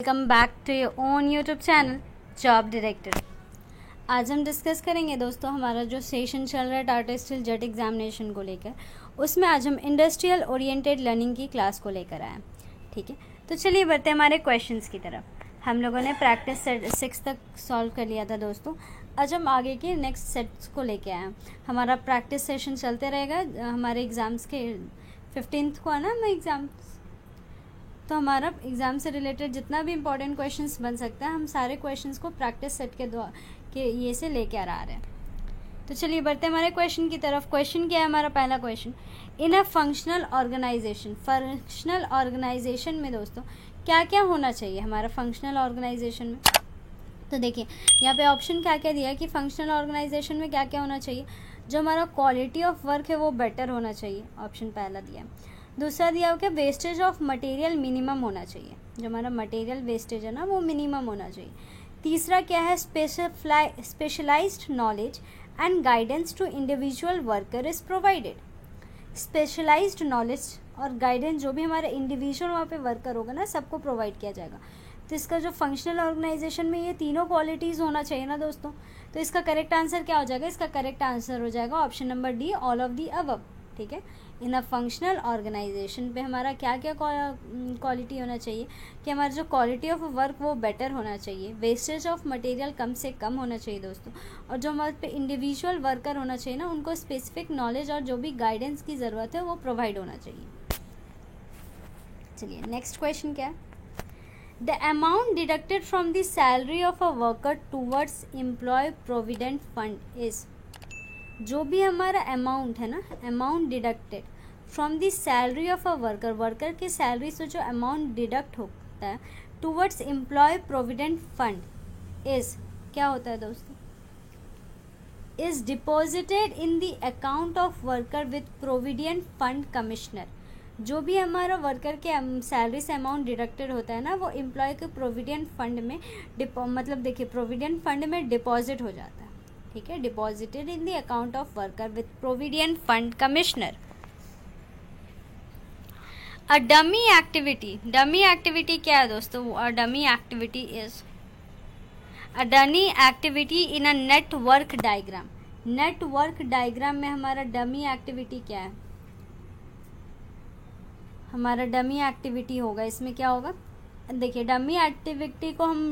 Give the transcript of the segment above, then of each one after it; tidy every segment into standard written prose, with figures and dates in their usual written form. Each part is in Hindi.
Welcome back to your own YouTube channel job director. आज हम डिस्कस करेंगे दोस्तों हमारा जो सेशन चल रहा है टाटा स्टील जेट एग्जामिनेशन को लेकर, उसमें आज हम इंडस्ट्रियल ओरिएंटेड लर्निंग की क्लास को लेकर आए हैं। ठीक है, तो चलिए बढ़ते हैं हमारे क्वेश्चंस की तरफ। हम लोगों ने प्रैक्टिस सेट 6 तक सॉल्व कर लिया था दोस्तों। आज हम आगे के नेक्स्ट सेट्स को लेके आए हैं। हमारा प्रैक्टिस सेशन चलते रहेगा। हमारे एग्ज़ाम्स के 15th को है ना हमें एग्ज़ाम, तो हमारा एग्ज़ाम से रिलेटेड जितना भी इंपॉर्टेंट क्वेश्चंस बन सकता है हम सारे क्वेश्चंस को प्रैक्टिस सेट के ये से लेके आ रहे हैं। तो चलिए बढ़ते हैं हमारे क्वेश्चन की तरफ। क्वेश्चन क्या है हमारा? पहला question, in a functional organization में दोस्तों क्या क्या होना चाहिए हमारा फंक्शनल ऑर्गेनाइजेशन में? तो देखिए यहाँ पे ऑप्शन क्या क्या दिया है कि फंक्शनल ऑर्गेनाइजेशन में क्या क्या होना चाहिए। जो हमारा क्वालिटी ऑफ वर्क है वो बेटर होना चाहिए, ऑप्शन पहला दिया है। दूसरा दिया हो कि वेस्टेज ऑफ मटेरियल मिनिमम होना चाहिए, जो हमारा मटेरियल वेस्टेज है ना वो मिनिमम होना चाहिए। तीसरा क्या है? Specialized knowledge and guidance to individual worker is provided. Specialized knowledge और गाइडेंस जो भी हमारे इंडिविजुअल वहाँ पे वर्कर होगा ना सबको प्रोवाइड किया जाएगा। तो इसका जो फंक्शनल ऑर्गेनाइजेशन में ये तीनों क्वालिटीज़ होना चाहिए ना दोस्तों। तो इसका करेक्ट आंसर क्या हो जाएगा? इसका करेक्ट आंसर हो जाएगा option number D, all of the above. ठीक है, इन अ फंक्शनल ऑर्गेनाइजेशन पे हमारा क्या क्या क्वालिटी होना चाहिए कि हमारा जो क्वालिटी ऑफ वर्क वो बेटर होना चाहिए, वेस्टेज ऑफ मटेरियल कम से कम होना चाहिए दोस्तों, और जो हमारे पे इंडिविजुअल वर्कर होना चाहिए ना उनको स्पेसिफिक नॉलेज और जो भी गाइडेंस की ज़रूरत है वो प्रोवाइड होना चाहिए। चलिए नेक्स्ट क्वेश्चन क्या है? The amount deducted from the salary of a worker towards employ provident fund is. जो भी हमारा अमाउंट है ना, amount deducted from the salary of a worker की सैलरी से जो अमाउंट डिडक्ट होता है towards employ provident fund is क्या होता है दोस्तों? Is deposited in the account of worker with provident fund commissioner. जो भी हमारा वर्कर के सैलरी से अमाउंट डिडक्टेड होता है ना वो एम्प्लॉय के प्रोविडेंट फंड में मतलब देखिए प्रोविडेंट फंड में डिपॉजिट हो जाता है। ठीक है, deposited in the account of worker with provident fund commissioner. A dummy activity क्या है दोस्तों? A dummy activity is a dummy activity in a network diagram. Network diagram में हमारा डमी एक्टिविटी क्या है? हमारा डमी एक्टिविटी होगा, इसमें क्या होगा? देखिए डमी एक्टिविटी को हम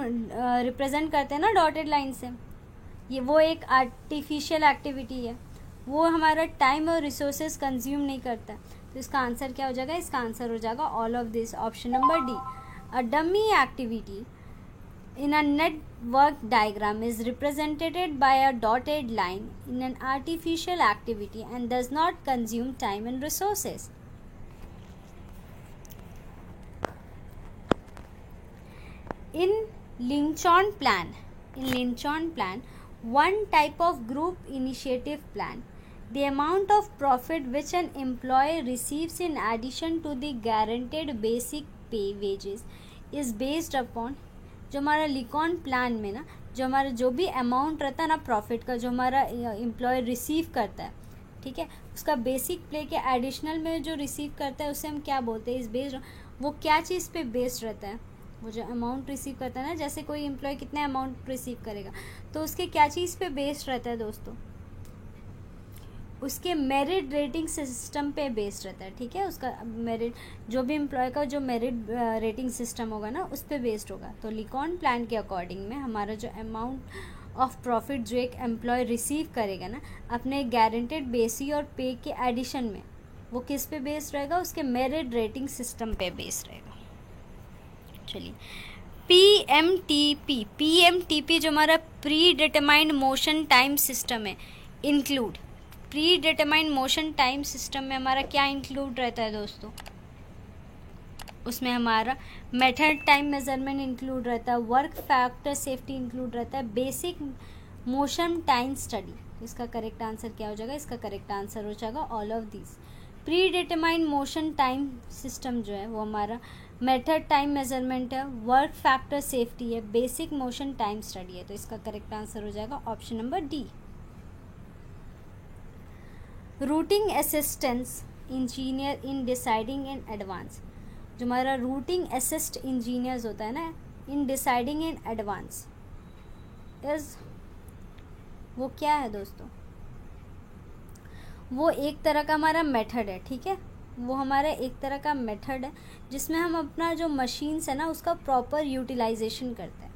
रिप्रेजेंट करते हैं ना डॉटेड लाइन से। ये वो एक आर्टिफिशियल एक्टिविटी है, वो हमारा टाइम और रिसोर्सेज कंज्यूम नहीं करता। तो इसका आंसर क्या हो जाएगा? इसका आंसर हो जाएगा all of this, option number D. A dummy activity in a network diagram is represented by a dotted line in an artificial activity and does not consume time and resources. In Lincoln plan, one type of group initiative plan, the amount of profit which an employee receives in addition to the guaranteed basic pay wages is based upon। जो हमारा लिकॉन प्लान में ना जो हमारा जो भी अमाउंट रहता है ना प्रॉफिट का जो हमारा एम्प्लॉय रिसीव करता है, ठीक है, उसका बेसिक पे के एडिशनल में जो रिसीव करता है उसे हम क्या बोलते हैं? इस बेस्ड, वो क्या चीज़ पे बेस्ड रहता है? वो जो अमाउंट रिसीव करता है ना, जैसे कोई एम्प्लॉय कितने अमाउंट रिसीव करेगा तो उसके क्या चीज़ पे बेस्ड रहता है दोस्तों? उसके मेरिट रेटिंग सिस्टम पे बेस्ड रहता है। ठीक है, उसका मेरिट जो भी एम्प्लॉय का जो मेरिट रेटिंग सिस्टम होगा ना उस पे बेस्ड होगा। तो लिकॉन प्लान के अकॉर्डिंग में हमारा जो अमाउंट ऑफ प्रॉफिट जो एक एम्प्लॉय रिसीव करेगा ना अपने गारंटेड बेसिक और पे के एडिशन में, वो किस पे बेस्ड रहेगा? उसके मेरिट रेटिंग सिस्टम पे बेस्ड रहेगा। चलिए पीएमटीपी जो हमारा predetermined motion time system है, include predetermined motion time system में हमारा क्या इंक्लूड रहता है दोस्तों? उसमें हमारा मेथड टाइम मेजरमेंट इंक्लूड रहता है, वर्क फैक्टर सेफ्टी इंक्लूड रहता है, बेसिक मोशन टाइम स्टडी। इसका करेक्ट आंसर क्या हो जाएगा? इसका करेक्ट आंसर हो जाएगा all of this. Pre determined motion time system जो है वो हमारा मेथड टाइम मेजरमेंट है, वर्क फैक्टर सेफ्टी है, बेसिक मोशन टाइम स्टडी है। तो इसका करेक्ट आंसर हो जाएगा option number D. Routing assistance engineer in deciding in advance. जो हमारा रूटिंग असिस्ट इंजीनियर्स होता है ना इन डिसाइडिंग इन एडवांस इज, वो क्या है दोस्तों, वो एक तरह का हमारा मेथड है, ठीक है, वो हमारा एक तरह का मेथड है जिसमें हम अपना जो मशीन्स है ना उसका प्रॉपर यूटिलाइजेशन करते हैं।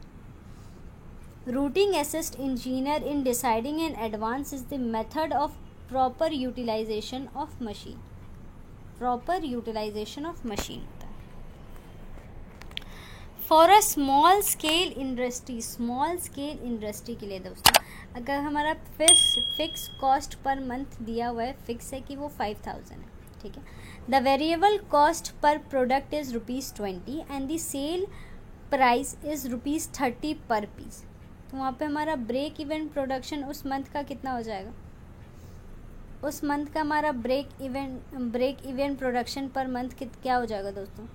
Routing assist engineer in deciding in advance is the method of proper utilization of machine, proper utilization of machine होता है। For a small scale industry, small scale industry के लिए दोस्तों अगर हमारा फिक्स कॉस्ट पर मंथ दिया हुआ है, फिक्स है कि वो 5000 है, ठीक है। The variable cost per product is ₹20 and the sale price is ₹30 per piece. तो वहाँ पे हमारा ब्रेक इवन प्रोडक्शन उस मंथ का कितना हो जाएगा, उस मंथ का हमारा break even production per month क्या हो जाएगा दोस्तों।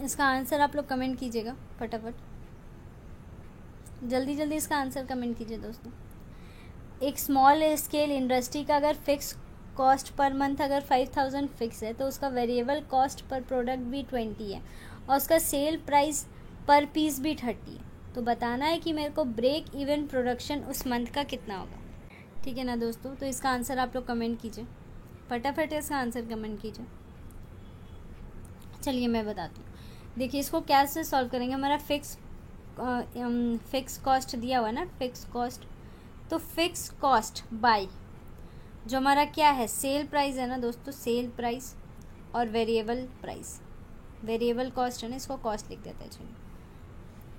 इसका आंसर आप लोग कमेंट कीजिएगा फटाफट, जल्दी जल्दी इसका आंसर कमेंट कीजिए दोस्तों। एक स्मॉल स्केल इंडस्ट्री का अगर फिक्स कॉस्ट पर मंथ अगर 5000 फिक्स है तो उसका वेरिएबल कॉस्ट पर प्रोडक्ट भी 20 है और उसका सेल प्राइस पर पीस भी 30 है। तो बताना है कि मेरे को ब्रेक इवन प्रोडक्शन उस मंथ का कितना होगा, ठीक है ना दोस्तों। तो इसका आंसर आप लोग कमेंट कीजिए फटाफट, इसका आंसर कमेंट कीजिए। चलिए मैं बताती हूँ, देखिए इसको कैसे सॉल्व करेंगे। हमारा फिक्स कॉस्ट दिया हुआ ना, फिक्स कॉस्ट, तो फिक्स कॉस्ट बाय जो हमारा क्या है सेल प्राइस है ना दोस्तों, सेल प्राइस और वेरिएबल प्राइस, वेरिएबल कॉस्ट है ना, इसको कॉस्ट लिख देते हैं चलिए,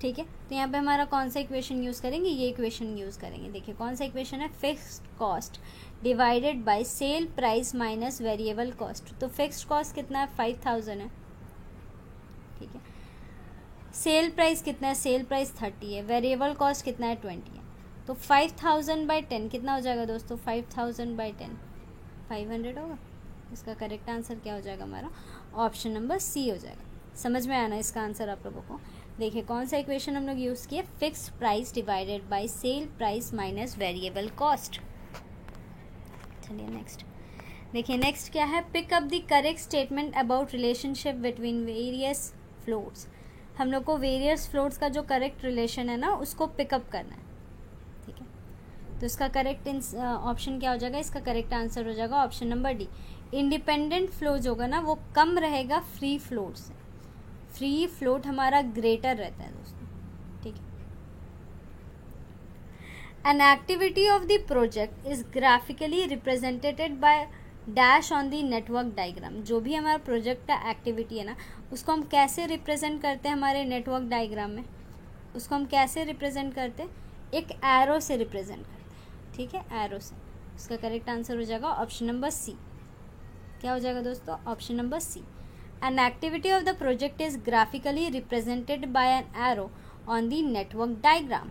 ठीक है। तो यहाँ पे हमारा कौन सा इक्वेशन यूज़ करेंगे, ये इक्वेशन यूज़ करेंगे। देखिए कौन सा इक्वेशन है, fixed cost divided by sale price minus variable cost. तो फिक्स्ड कॉस्ट कितना है 5000 है, ठीक है। सेल प्राइस कितना है, सेल प्राइस 30 है, वेरिएबल कॉस्ट कितना है 20 है। तो 5000/10 कितना हो जाएगा दोस्तों, 5000/10 500 होगा। इसका करेक्ट आंसर क्या हो जाएगा हमारा, ऑप्शन नंबर सी हो जाएगा। समझ में आना इसका आंसर आप लोगों को। देखिए कौन सा इक्वेशन हम लोग यूज़ किए, fix price divided by sale price minus variable cost. चलिए नेक्स्ट देखिए, नेक्स्ट क्या है, pick up the correct statement about relationship between various floats. हम लोग को वेरियस फ्लोट्स का जो करेक्ट रिलेशन है ना उसको पिकअप करना है, ठीक है। तो इसका करेक्ट ऑप्शन क्या हो जाएगा, इसका करेक्ट आंसर हो जाएगा option number D. Independent flow जो होगा ना वो कम रहेगा फ्री फ्लोट से, फ्री फ्लोट हमारा ग्रेटर रहता है दोस्तों, ठीक है। N activity of the project is graphically represented by dash on the network diagram. जो भी हमारा प्रोजेक्ट का एक्टिविटी है ना उसको हम कैसे रिप्रेजेंट करते हैं हमारे नेटवर्क डायग्राम में, उसको हम कैसे रिप्रेजेंट करते हैं, एक एरो से रिप्रेजेंट करते हैं, ठीक है, एरो से। इसका करेक्ट आंसर हो जाएगा ऑप्शन नंबर सी। क्या हो जाएगा दोस्तों, option number C. An activity of the project is graphically represented by an arrow on the network diagram.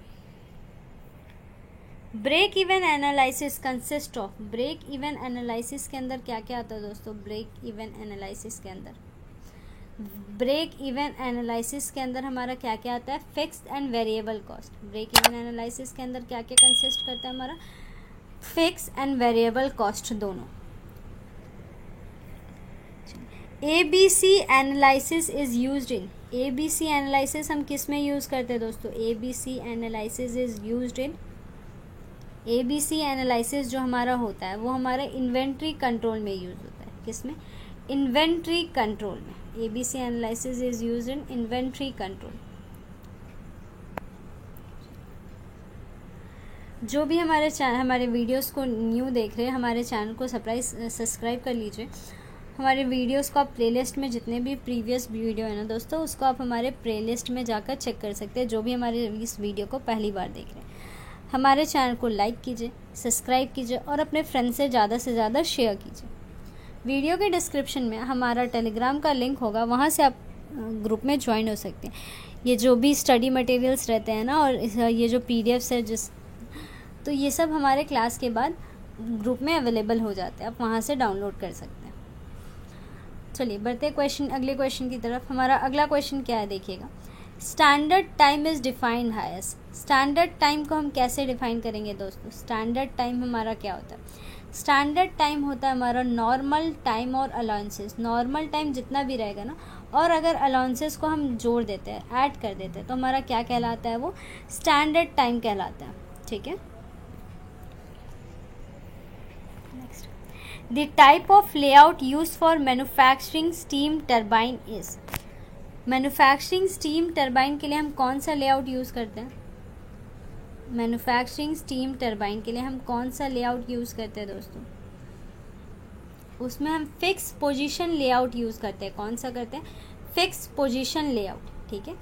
Break even analysis consist of, break even analysis के अंदर क्या क्या आता है दोस्तों, ब्रेक इवन एनालिसिस के अंदर, ब्रेक इवन एनालिसिस के अंदर हमारा क्या क्या आता है, fixed and variable cost. Break even analysis के अंदर क्या क्या कंसिस्ट करता है हमारा, फिक्स एंड वेरिएबल कॉस्ट दोनों। ABC analysis is used in, ABC analysis हम किस में यूज़ करते हैं दोस्तों, ABC analysis is used in, ABC analysis जो हमारा होता है वो हमारा इन्वेंट्री कंट्रोल में यूज़ होता है, किस में, इन्वेंट्री कंट्रोल में। ABC analysis is used in inventory control. जो भी हमारे वीडियोस को न्यू देख रहे हैं, हमारे चैनल को सब्सक्राइब कर लीजिए। हमारे वीडियोस को आप प्लेलिस्ट में जितने भी प्रीवियस वीडियो है ना दोस्तों उसको आप हमारे प्लेलिस्ट में जाकर चेक कर सकते हैं, जो भी हमारे इस वीडियो को पहली बार देख रहे हैं। हमारे चैनल को लाइक कीजिए, सब्सक्राइब कीजिए और अपने फ्रेंड से ज़्यादा शेयर कीजिए। वीडियो के डिस्क्रिप्शन में हमारा टेलीग्राम का लिंक होगा, वहाँ से आप ग्रुप में ज्वाइन हो सकते हैं। ये जो भी स्टडी मटेरियल्स रहते हैं ना और ये जो PDFs है तो ये सब हमारे क्लास के बाद ग्रुप में अवेलेबल हो जाते हैं, आप वहाँ से डाउनलोड कर सकते हैं। चलिए बढ़ते अगले क्वेश्चन की तरफ। हमारा अगला क्वेश्चन क्या है देखिएगा, standard time is defined highest. Standard time को हम कैसे डिफाइन करेंगे दोस्तों, स्टैंडर्ड टाइम हमारा क्या होता है, स्टैंडर्ड टाइम होता है हमारा नॉर्मल टाइम और अलाउंसेस। नॉर्मल टाइम जितना भी रहेगा ना और अगर अलाउंसेस को हम जोड़ देते हैं, ऐड कर देते हैं, तो हमारा क्या कहलाता है, वो स्टैंडर्ड टाइम कहलाता है। ठीक है, next, the type of layout use for manufacturing steam turbine is. Manufacturing steam turbine के लिए हम कौन सा लेआउट यूज़ करते हैं? मैन्युफैक्चरिंग स्टीम टरबाइन के लिए हम कौन सा लेआउट यूज़ करते हैं दोस्तों? उसमें हम फिक्स पोजीशन लेआउट यूज़ करते हैं। कौन सा करते हैं? Fix position layout. ठीक है,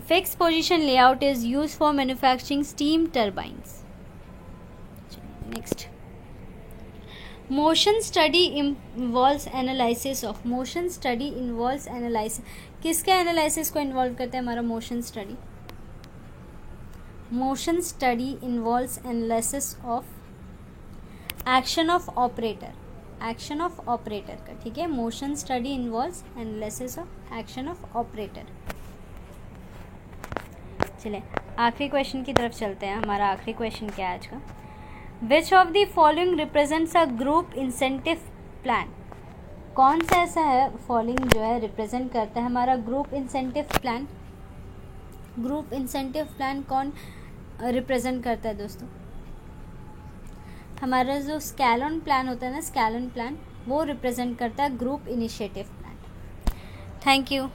fix position layout is use for manufacturing steam turbines. Next, motion study involves analysis of. Motion study involves analysis, किसके एनालिसिस को इन्वॉल्व करते हैं हमारा motion study? Motion study involves analysis of action of operator, action of operator का। ठीक है, motion study involves analysis of action of operator. चलिए आखिरी क्वेश्चन की तरफ चलते हैं। हमारा आखिरी क्वेश्चन क्या है आज का? Which of the following represents a group incentive plan. कौन सा ऐसा है फॉलोइंग जो है रिप्रेजेंट करता है हमारा group incentive plan? Group incentive plan कौन रिप्रेजेंट करता है दोस्तों? हमारा जो स्कैलॉन प्लान होता है ना, स्कैलॉन प्लान, वो रिप्रेजेंट करता है group initiative plan. Thank you.